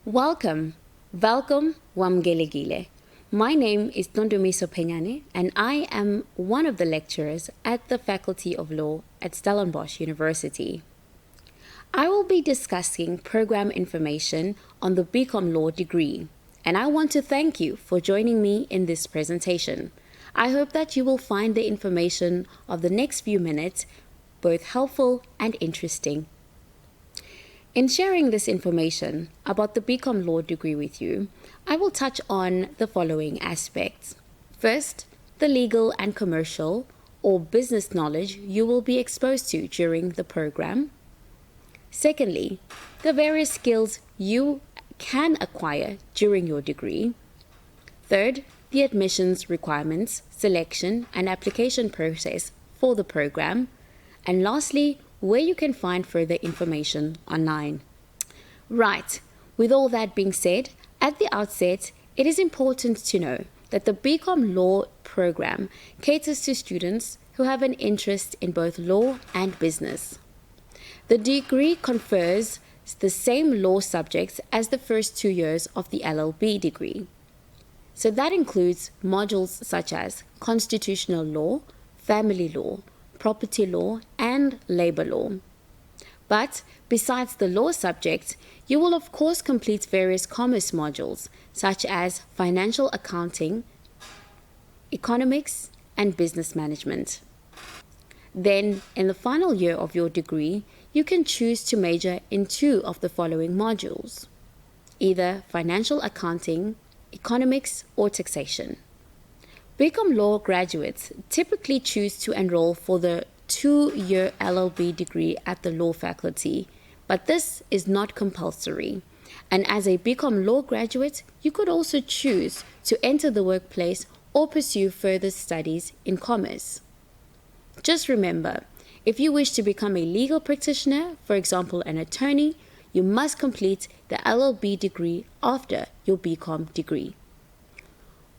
Welcome, Wamgelegile. My name is Tondumiso Peñane, and I am one of the lecturers at the Faculty of Law at Stellenbosch University. I will be discussing program information on the BCom Law degree, and I want to thank you for joining me in this presentation. I hope that you will find the information of the next few minutes both helpful and interesting. In sharing this information about the BCom Law degree with you, I will touch on the following aspects. First, the legal and commercial or business knowledge you will be exposed to during the program. Secondly, the various skills you can acquire during your degree. Third, the admissions requirements, selection, and application process for the program. And lastly, where you can find further information online. Right, with all that being said, at the outset, it is important to know that the BCom Law program caters to students who have an interest in both law and business. The degree confers the same law subjects as the first 2 years of the LLB degree. So that includes modules such as constitutional law, family law, property law, and labor law. But besides the law subjects, you will of course complete various commerce modules such as financial accounting, economics, and business management. Then, in the final year of your degree, you can choose to major in 2 of the following modules, either financial accounting, economics, or taxation. BCom Law graduates typically choose to enroll for the 2-year LLB degree at the law faculty, but this is not compulsory. And as a BCom Law graduate, you could also choose to enter the workplace or pursue further studies in commerce. Just remember, if you wish to become a legal practitioner, for example an attorney, you must complete the LLB degree after your BCom degree.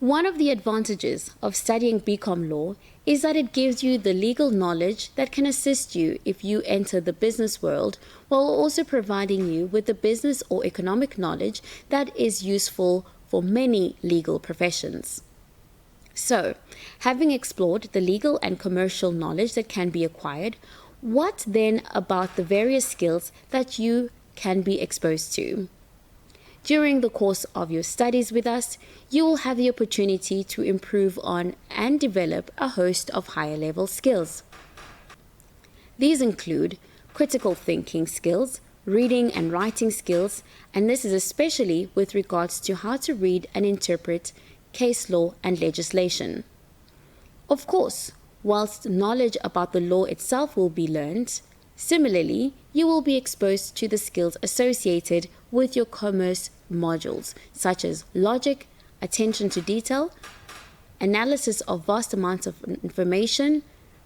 One of the advantages of studying BCom Law is that it gives you the legal knowledge that can assist you if you enter the business world, while also providing you with the business or economic knowledge that is useful for many legal professions. So, having explored the legal and commercial knowledge that can be acquired, what then about the various skills that you can be exposed to? During the course of your studies with us, you will have the opportunity to improve on and develop a host of higher level skills. These include critical thinking skills, reading and writing skills, and this is especially with regards to how to read and interpret case law and legislation. Of course, whilst knowledge about the law itself will be learned, similarly, you will be exposed to the skills associated with your commerce modules, such as logic, attention to detail, analysis of vast amounts of information,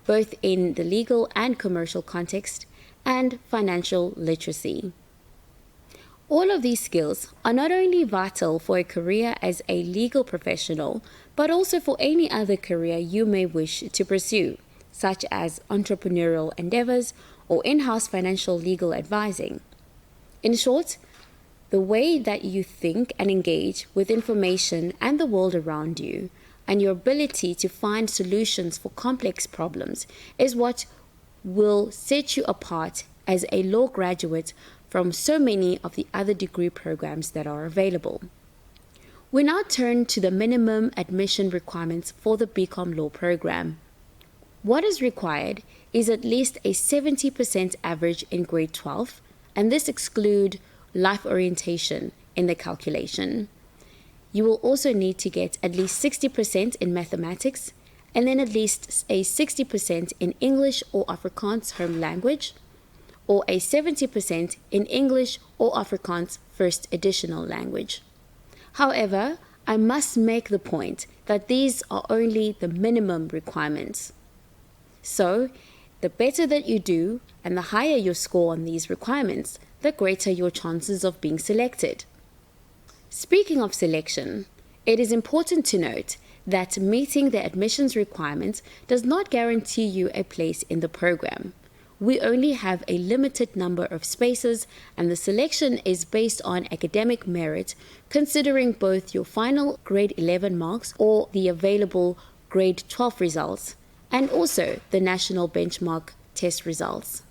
both in the legal and commercial context, and financial literacy. All of these skills are not only vital for a career as a legal professional, but also for any other career you may wish to pursue, such as entrepreneurial endeavors or in-house financial legal advising. In short, the way that you think and engage with information and the world around you, and your ability to find solutions for complex problems, is what will set you apart as a law graduate from so many of the other degree programs that are available. We now turn to the minimum admission requirements for the BCom Law program. What is required is at least a 70% average in grade 12, and this excludes life orientation in the calculation. You will also need to get at least 60% in mathematics, and then at least a 60% in English or Afrikaans home language, or a 70% in English or Afrikaans first additional language. However, I must make the point that these are only the minimum requirements. So, the better that you do and the higher your score on these requirements, the greater your chances of being selected. Speaking of selection, it is important to note that meeting the admissions requirements does not guarantee you a place in the program. we only have a limited number of spaces, and the selection is based on academic merit, considering both your final grade 11 marks or the available grade 12 results, and also the national benchmark test results.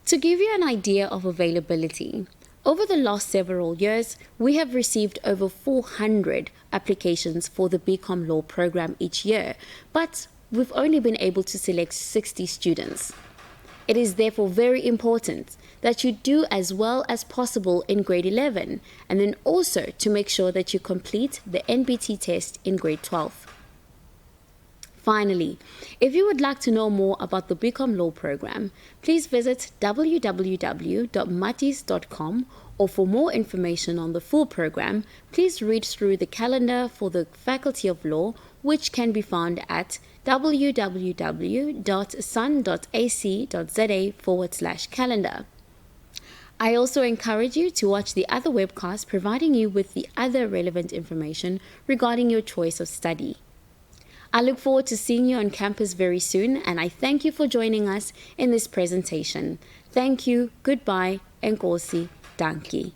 To give you an idea of availability, over the last several years, we have received over 400 applications for the BCom Law program each year, but we've only been able to select 60 students. It is therefore very important that you do as well as possible in grade 11, and then also to make sure that you complete the NBT test in grade 12. Finally, if you would like to know more about the BCom Law program, please visit www.matis.com, or for more information on the full program, please read through the calendar for the Faculty of Law, which can be found at www.sun.ac.za/calendar. I also encourage you to watch the other webcasts providing you with the other relevant information regarding your choice of study. I look forward to seeing you on campus very soon, and I thank you for joining us in this presentation. Thank you, goodbye, enkosi, dankie.